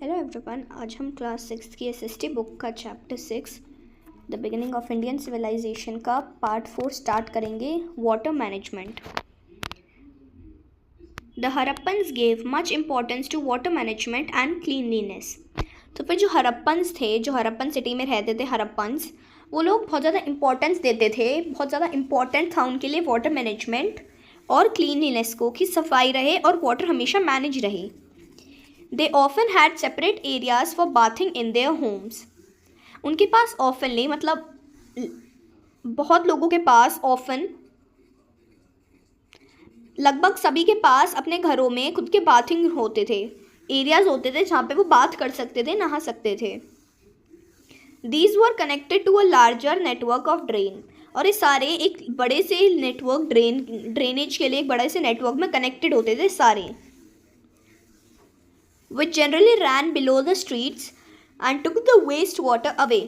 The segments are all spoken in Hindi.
हेलो एवरीवन, आज हम क्लास 6 की एसएसटी बुक का chapter 6 the beginning of Indian civilisation का पार्ट 4 स्टार्ट करेंगे। Water management. The Harappans gave much importance to water management and cleanliness. तो फिर जो हरप्पन्स थे, जो हरप्पन सिटी में रहते थे हरप्पन्स, वो लोग बहुत ज़्यादा इम्पोर्टेंस देते थे, बहुत ज़्यादा इम्पोर्टेंट था उनके लिए वाटर मैनेजमेंट और क्लीनलीनेस को, कि सफाई रहे और वाटर हमेशा मैनेज रहे। They often had separate areas for bathing in their homes. उनके पास oftenly मतलब बहुत लोगों के पास often लगभग सभी के पास अपने घरों में खुद के बाथिंग होते थे, एरियाज होते थे जहाँ पे वो बाथ कर सकते थे, नहा सकते थे। These were connected to a larger network of drain. और ये सारे एक बड़े से नेटवर्क ड्रेनेज के लिए एक बड़े से नेटवर्क में कनेक्टेड होते थे सारे, which generally ran below the streets and took the waste water away.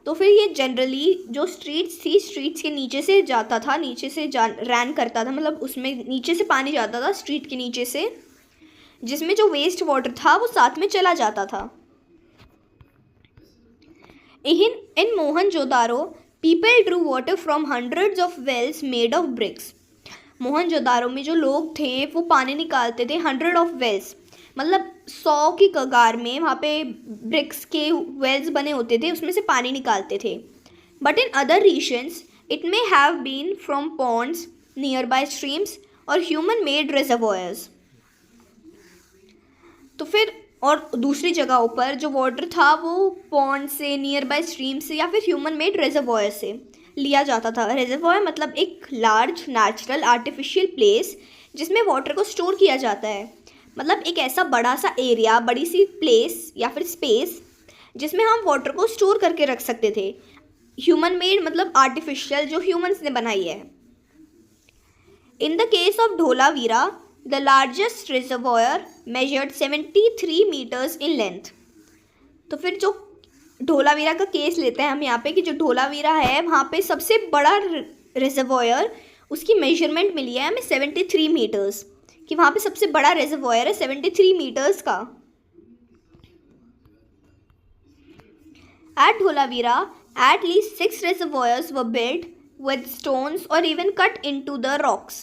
तो फिर ये जनरली जो स्ट्रीट्स थी, स्ट्रीट्स के नीचे से जाता था, नीचे से रैन करता था, मतलब उसमें नीचे से पानी जाता था स्ट्रीट के नीचे से, जिसमें जो वेस्ट वाटर था वो साथ में चला जाता था। In Mohenjodaro people drew water from hundreds of wells made of bricks. Mohenjodaro में जो लोग थे वो पानी निकालते थे 100 ऑफ वेल्स, मतलब 100 की कगार में वहाँ पे ब्रिक्स के वेल्स बने होते थे, उसमें से पानी निकालते थे। But in other regions it may have been from ponds, nearby streams और ह्यूमन मेड रिजर्वॉयर्स। तो फिर और दूसरी जगहों पर जो वाटर था वो पॉन्ड से, नियर बाय स्ट्रीम से या फिर ह्यूमन मेड रिजर्वॉयर से लिया जाता था। रिजर्वॉयर मतलब एक लार्ज नेचुरल आर्टिफिशियल प्लेस जिसमें वाटर को स्टोर किया जाता है, मतलब एक ऐसा बड़ा सा एरिया, बड़ी सी प्लेस या फिर स्पेस जिसमें हम वाटर को स्टोर करके रख सकते थे। ह्यूमन मेड मतलब आर्टिफिशियल, जो ह्यूमंस ने बनाई है। In the case of Dholavira the largest reservoir measured 73 metres in length. तो फिर जो धोलावीरा का केस लेते हैं हम यहाँ पे, कि जो धोलावीरा है वहाँ पे सबसे बड़ा रिजर्वॉयर, उसकी मेजरमेंट मिली है हमें 73 मीटर्स, कि वहाँ पे सबसे बड़ा रिजर्वॉयर है 73 मीटर्स का। At Dholavira, at least 6 reservoirs were built with stones or even cut into the rocks.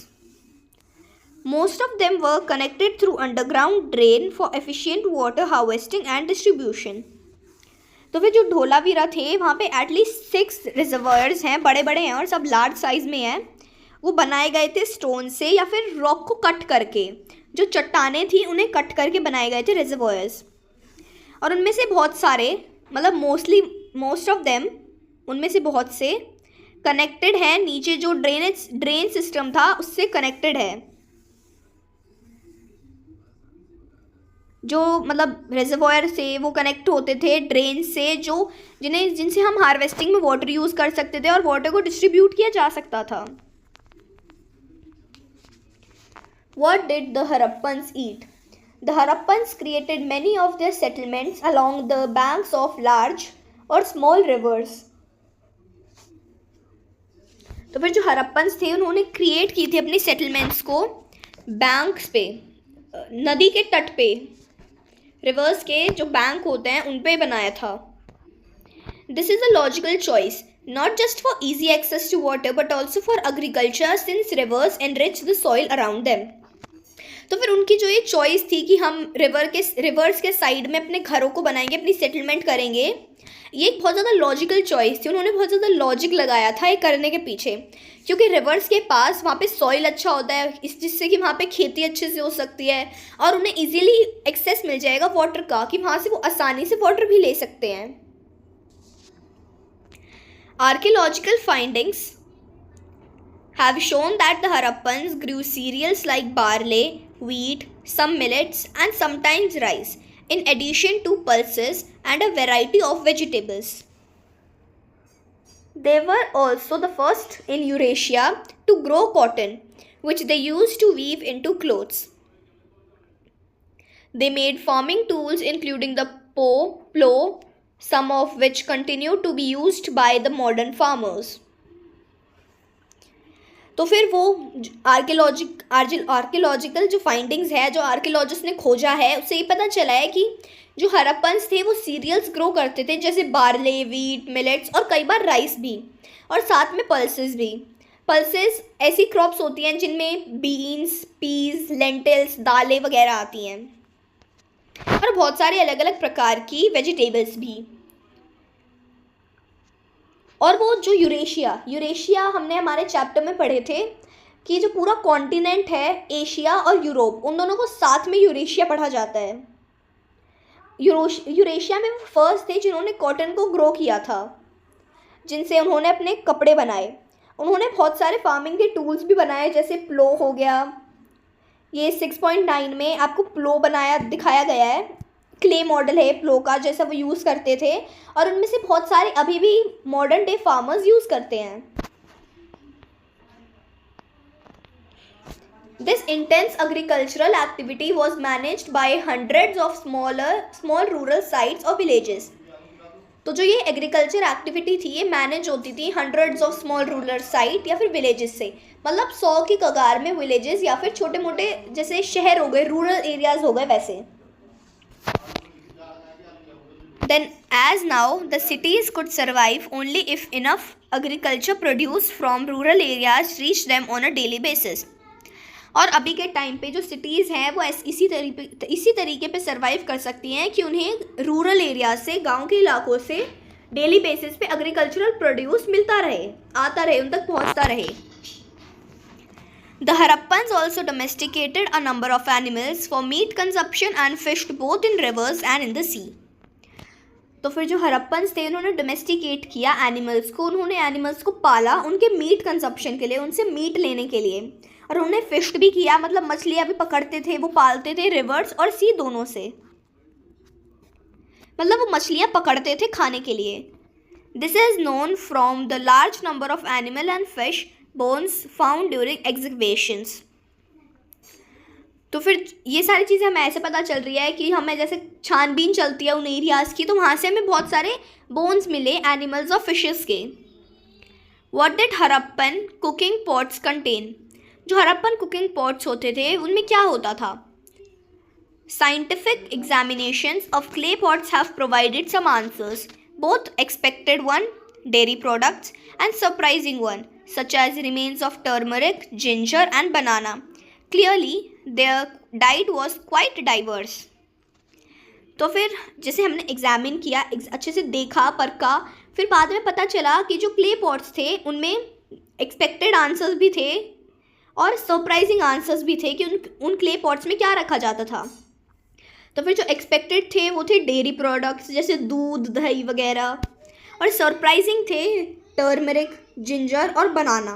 Most of them were connected through underground drain for efficient water harvesting and distribution. तो फिर जो धोलावीरा थे वहाँ पे एटलीस्ट 6 रिजर्वॉयर्स हैं, बड़े बड़े हैं और सब लार्ज साइज में हैं। वो बनाए गए थे स्टोन से या फिर रॉक को कट करके, जो चट्टानें थी उन्हें कट करके बनाए गए थे रिजर्वॉयर्स। और उनमें से बहुत सारे, मतलब मोस्ट ऑफ देम, उनमें से बहुत से कनेक्टेड है, नीचे जो ड्रेन सिस्टम था उससे कनेक्टेड है। जो मतलब रिजर्वॉयर से वो कनेक्ट होते थे ड्रेन से, जो जिनसे हम हार्वेस्टिंग में वाटर यूज़ कर सकते थे और वाटर को डिस्ट्रीब्यूट किया जा सकता था। What did the Harappans eat? The Harappans created many of their settlements along the banks of large or small rivers. तो फिर जो हरप्पन्स थे उन्होंने क्रिएट की थी अपनी सेटलमेंट्स को बैंक्स पे, नदी के तट पे, रिवर्स के जो बैंक होते हैं उन पे बनाया था। This is a logical choice, not just for easy access to water but also for agriculture since rivers enrich the soil around them. तो फिर उनकी जो ये चॉइस थी कि हम रिवर्स के साइड में अपने घरों को बनाएंगे, अपनी सेटलमेंट करेंगे, ये एक बहुत ज़्यादा लॉजिकल चॉइस थी। उन्होंने बहुत ज़्यादा लॉजिक लगाया था ये करने के पीछे, क्योंकि रिवर्स के पास वहाँ पे सॉइल अच्छा होता है, जिससे कि वहाँ पे खेती अच्छे से हो सकती है और उन्हें इजीली एक्सेस मिल जाएगा वाटर का, कि वहाँ से वो आसानी से वाटर भी ले सकते हैं। Archaeological findings have shown that the Harappans grew cereals like barley, wheat, some millets and sometimes rice, in addition to pulses and a variety of vegetables. They were also the first in Eurasia to grow cotton, which they used to weave into clothes. They made farming tools including the plow, some of which continue to be used by the modern farmers. तो फिर वो आर्कियोलॉजिकल जो फाइंडिंग्स है, जो आर्कियोलॉजिस्ट ने खोजा है, उससे ये पता चला है कि जो हड़प्पन्स थे वो सीरियल्स ग्रो करते थे, जैसे बार्ले, वीट, मिलेट्स और कई बार राइस भी, और साथ में पल्सेस भी। पल्सेस ऐसी क्रॉप्स होती हैं जिनमें बीन्स, पीज, लेंटिल्स, दालें वगैरह आती हैं, और बहुत सारे अलग अलग प्रकार की वेजिटेबल्स भी। और वो जो यूरेशिया हमने हमारे चैप्टर में पढ़े थे कि जो पूरा कॉन्टिनेंट है, एशिया और यूरोप, उन दोनों को साथ में यूरेशिया पढ़ा जाता है। यूरेशिया में वो फर्स्ट थे जिन्होंने कॉटन को ग्रो किया था, जिनसे उन्होंने अपने कपड़े बनाए। उन्होंने बहुत सारे फार्मिंग के टूल्स भी बनाए, जैसे प्लो हो गया। ये 6.9 में आपको प्लो बनाया दिखाया गया है, क्ले मॉडल है प्लो का, जैसा वो यूज़ करते थे, और उनमें से बहुत सारे अभी भी मॉडर्न डे फार्मर्स यूज़ करते हैं। This intense agricultural activity was managed by hundreds of small rural sites or villages. तो जो ये एग्रीकल्चर एक्टिविटी थी, ये मैनेज होती थी hundreds of small rural site या फिर विलेजेस से, मतलब 100 की कगार में विलेजेस या फिर छोटे मोटे जैसे शहर हो गए, रूरल एरियाज हो गए वैसे। Then as now the cities could survive only if enough agriculture produce from rural areas reached them on a daily basis. और अभी के टाइम पे जो सिटीज़ हैं वो इसी तरीके पे सर्वाइव कर सकती हैं कि उन्हें रूरल एरिया से, गांव के इलाकों से डेली बेसिस पे एग्रीकल्चरल प्रोड्यूस मिलता रहे, आता रहे, उन तक पहुंचता रहे। The Harappans also domesticated a number of animals for meat consumption and fished both in rivers and in the sea. तो फिर जो हड़प्पन्स थे उन्होंने डोमेस्टिकेट किया एनिमल्स को, उन्होंने एनिमल्स को पाला उनके मीट कंजप्शन के लिए, उनसे मीट लेने के लिए, और उन्होंने फिश्ड भी किया, मतलब मछलियाँ भी पकड़ते थे, वो पालते थे रिवर्स और सी दोनों से, मतलब वो मछलियाँ पकड़ते थे खाने के लिए। This is known from the large number of animal and fish bones found during exhibitions. तो फिर ये सारी चीज़ें हमें ऐसे पता चल रही है कि हमें जैसे छानबीन चलती है उन एरियाज़ की, तो वहाँ से हमें बहुत सारे बोन्स मिले एनिमल्स और फिशेस के। What did Harappan cooking pots contain? जो हड़प्पन कुकिंग पॉट्स होते थे उनमें क्या होता था? Scientific examinations of clay pots have provided some answers, both expected one, dairy products, and surprising one, such as remains of turmeric, ginger, and banana. Clearly, their diet was quite diverse. तो फिर जैसे हमने एग्जामिन किया, अच्छे से देखा, परखा, फिर बाद में पता चला कि जो क्ले पॉट्स थे उनमें एक्सपेक्टेड आंसर्स भी थे और सरप्राइजिंग आंसर्स भी थे कि उन क्ले पॉट्स में क्या रखा जाता था। तो फिर जो एक्सपेक्टेड थे वो थे डेयरी प्रोडक्ट्स जैसे दूध, दही वगैरह, और सरप्राइजिंग थे टर्मरिक, जिंजर और बनाना।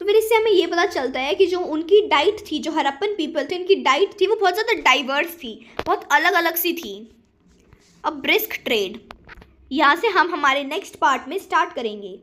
तो फिर इससे हमें ये पता चलता है कि जो उनकी डाइट थी, जो हड़प्पन पीपल थे उनकी डाइट थी वो बहुत ज़्यादा डाइवर्स थी, बहुत अलग अलग सी थी। अब ब्रिस्क ट्रेड, यहाँ से हम हमारे नेक्स्ट पार्ट में स्टार्ट करेंगे।